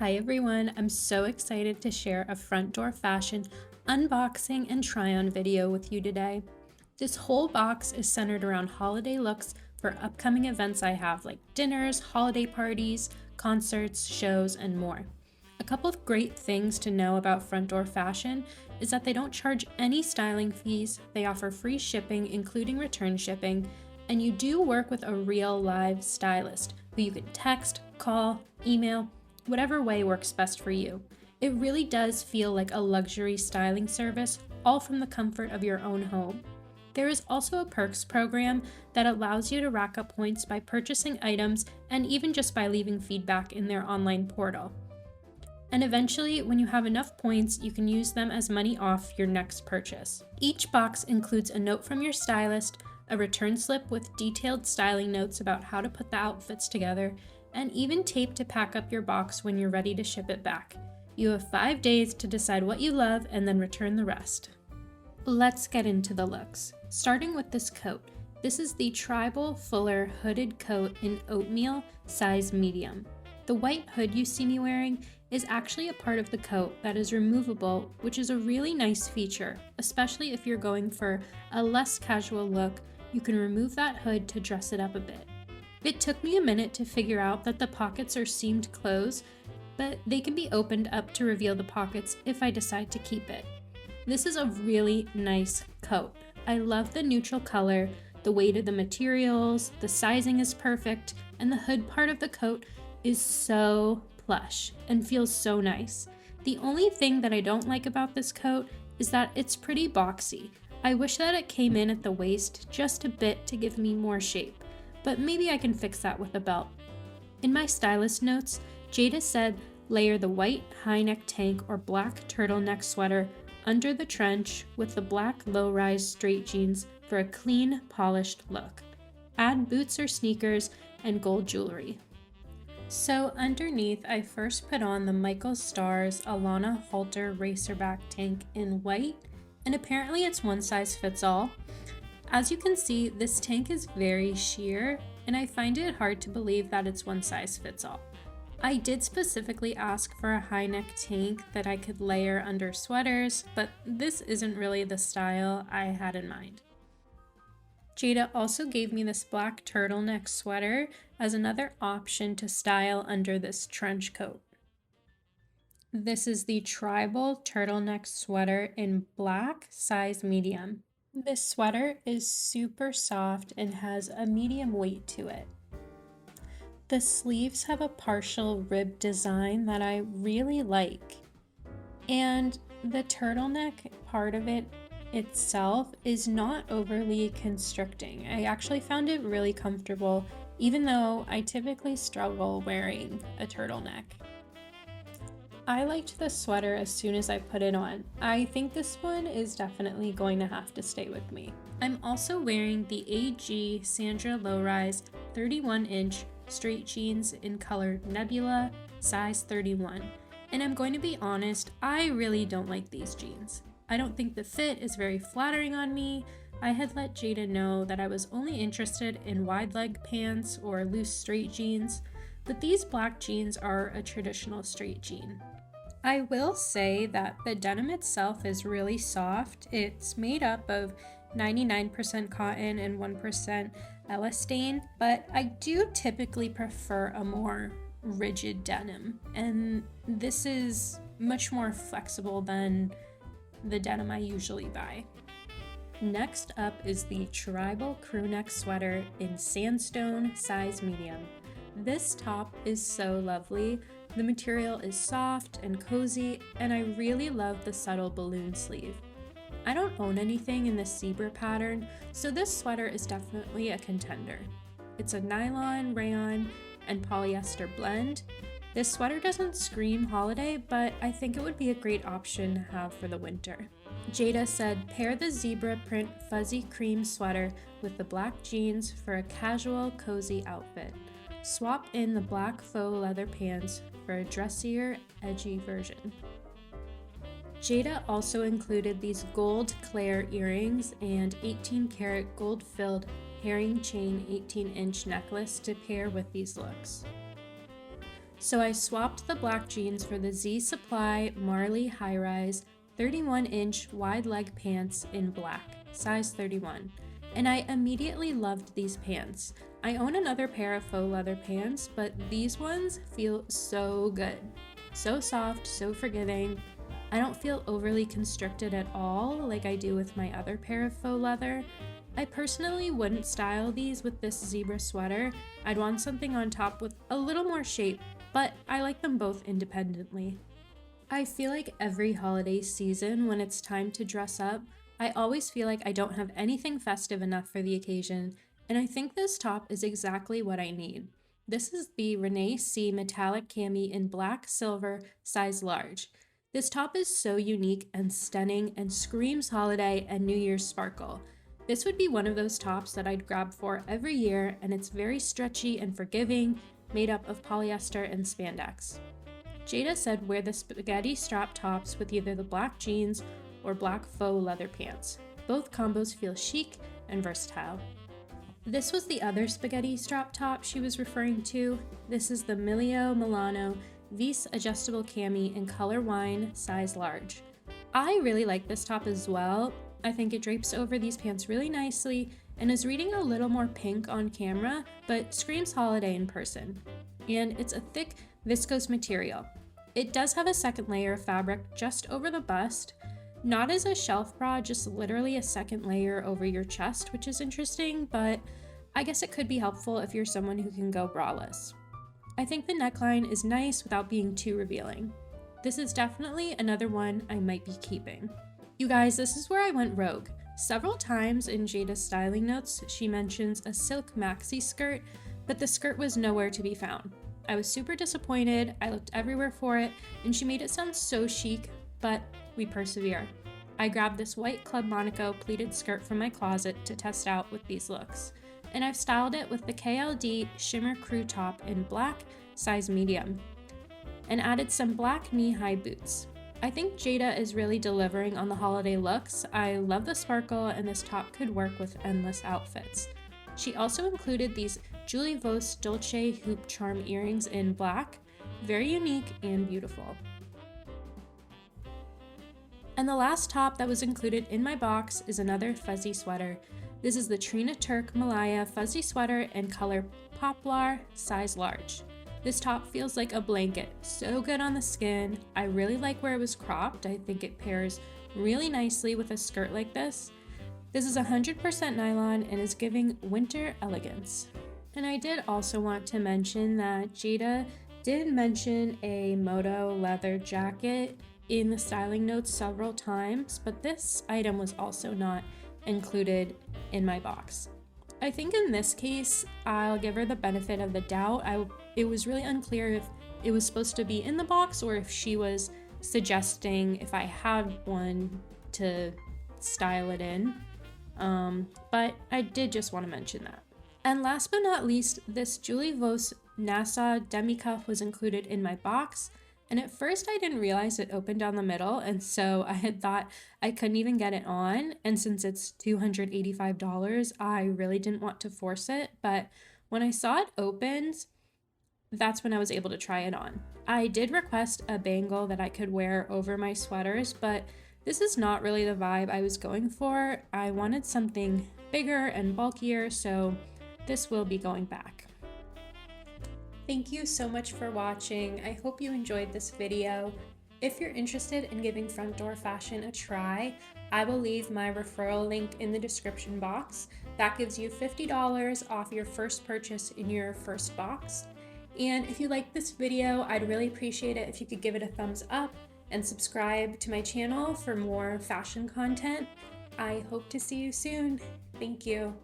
Hi everyone, I'm so excited to share a front door fashion unboxing and try-on video with you today. This whole box is centered around holiday looks for upcoming events I have like dinners, holiday parties, concerts, shows, and more. A couple of great things to know about front door fashion is that they don't charge any styling fees, they offer free shipping including return shipping, and you do work with a real live stylist who you can text, call, email, whatever way works best for you. It really does feel like a luxury styling service, all from the comfort of your own home. There is also a perks program that allows you to rack up points by purchasing items and even just by leaving feedback in their online portal. And eventually, when you have enough points, you can use them as money off your next purchase. Each box includes a note from your stylist, a return slip with detailed styling notes about how to put the outfits together, and even tape to pack up your box when you're ready to ship it back. You have 5 days to decide what you love and then return the rest. Let's get into the looks. Starting with this coat. This is the Tribal Fuller hooded coat in oatmeal, size medium. The white hood you see me wearing is actually a part of the coat that is removable, which is a really nice feature, especially if you're going for a less casual look. You can remove that hood to dress it up a bit. It took me a minute to figure out that the pockets are seamed closed, but they can be opened up to reveal the pockets if I decide to keep it. This is a really nice coat. I love the neutral color, the weight of the materials, the sizing is perfect, and the hood part of the coat is so plush and feels so nice. The only thing that I don't like about this coat is that it's pretty boxy. I wish that it came in at the waist just a bit to give me more shape, but maybe I can fix that with a belt. In my stylist notes, Jada said layer the white high neck tank or black turtleneck sweater under the trench with the black low-rise straight jeans for a clean, polished look. Add boots or sneakers and gold jewelry. So underneath, I first put on the Michael Stars Alana Halter Racerback tank in white, and apparently it's one size fits all. As you can see, this tank is very sheer, and I find it hard to believe that it's one size fits all. I did specifically ask for a high neck tank that I could layer under sweaters, but this isn't really the style I had in mind. Jada also gave me this black turtleneck sweater as another option to style under this trench coat. This is the Tribal turtleneck sweater in black, size medium. This sweater is super soft and has a medium weight to it. The sleeves have a partial rib design that I really like, and the turtleneck part of it itself is not overly constricting. I actually found it really comfortable, even though I typically struggle wearing a turtleneck. I liked the sweater as soon as I put it on. I think this one is definitely going to have to stay with me. I'm also wearing the AG Sandra Low-Rise 31-inch straight jeans in color Nebula, size 31. And I'm going to be honest, I really don't like these jeans. I don't think the fit is very flattering on me. I had let Jada know that I was only interested in wide leg pants or loose straight jeans, but these black jeans are a traditional straight jean. I will say that the denim itself is really soft. It's made up of 99% cotton and 1% elastane, but I do typically prefer a more rigid denim, and this is much more flexible than the denim I usually buy. Next up is the Tribal crewneck sweater in sandstone, size medium. This top is so lovely. The material is soft and cozy, and I really love the subtle balloon sleeve. I don't own anything in this zebra pattern, so this sweater is definitely a contender. It's a nylon, rayon, and polyester blend. This sweater doesn't scream holiday, but I think it would be a great option to have for the winter. Jada said pair the zebra print fuzzy cream sweater with the black jeans for a casual, cozy outfit. Swap in the black faux leather pants for a dressier, edgy version. Jada also included these gold Claire earrings and 18-karat gold-filled herring chain 18-inch necklace to pair with these looks. So I swapped the black jeans for the Z Supply Marley High Rise 31-inch wide leg pants in black, size 31. And I immediately loved these pants. I own another pair of faux leather pants, but these ones feel so good. So soft, so forgiving. I don't feel overly constricted at all like I do with my other pair of faux leather. I personally wouldn't style these with this zebra sweater. I'd want something on top with a little more shape, but I like them both independently. I feel like every holiday season when it's time to dress up, I always feel like I don't have anything festive enough for the occasion, and I think this top is exactly what I need. This is the Renee C metallic cami in black silver, size large. This top is so unique and stunning and screams holiday and New Year's sparkle. This would be one of those tops that I'd grab for every year, and it's very stretchy and forgiving, made up of polyester and spandex. Jada said wear the spaghetti strap tops with either the black jeans or black faux leather pants. Both combos feel chic and versatile. This was the other spaghetti strap top she was referring to. This is the Milio Milano Vis adjustable cami in color wine, size large. I really like this top as well. I think it drapes over these pants really nicely and is reading a little more pink on camera, but screams holiday in person. And it's a thick viscose material. It does have a second layer of fabric just over the bust, not as a shelf bra, just literally a second layer over your chest, which is interesting, but I guess it could be helpful if you're someone who can go braless. I think the neckline is nice without being too revealing. This is definitely another one I might be keeping. You guys, this is where I went rogue. Several times in Jada's styling notes, she mentions a silk maxi skirt, but the skirt was nowhere to be found. I was super disappointed, I looked everywhere for it, and she made it sound so chic, but we persevere. I grabbed this white Club Monaco pleated skirt from my closet to test out with these looks, and I've styled it with the KLD Shimmer Crew top in black, size medium, and added some black knee-high boots. I think Jada is really delivering on the holiday looks. I love the sparkle, and this top could work with endless outfits. She also included these Julie Vos Dolce hoop charm earrings in black, very unique and beautiful. And the last top that was included in my box is another fuzzy sweater. This is the Trina Turk Malaya fuzzy sweater in color Poplar, size large. This top feels like a blanket, so good on the skin. I really like where it was cropped. I think it pairs really nicely with a skirt like this. This is 100% nylon and is giving winter elegance. And I did also want to mention that Jada did mention a moto leather jacket in the styling notes several times, but this item was also not included in my box. I think in this case, I'll give her the benefit of the doubt. It was really unclear if it was supposed to be in the box or if she was suggesting if I had one to style it in. But I did just want to mention that. And last but not least, this Julie Vos Nassau demi cuff was included in my box. And at first I didn't realize it opened down the middle, and so I had thought I couldn't even get it on, and since it's $285, I really didn't want to force it, but when I saw it opened, that's when I was able to try it on. I did request a bangle that I could wear over my sweaters, but this is not really the vibe I was going for. I wanted something bigger and bulkier, so this will be going back. Thank you so much for watching. I hope you enjoyed this video. If you're interested in giving front door fashion a try, I will leave my referral link in the description box. That gives you $50 off your first purchase in your first box. And if you like this video, I'd really appreciate it if you could give it a thumbs up and subscribe to my channel for more fashion content. I hope to see you soon. Thank you.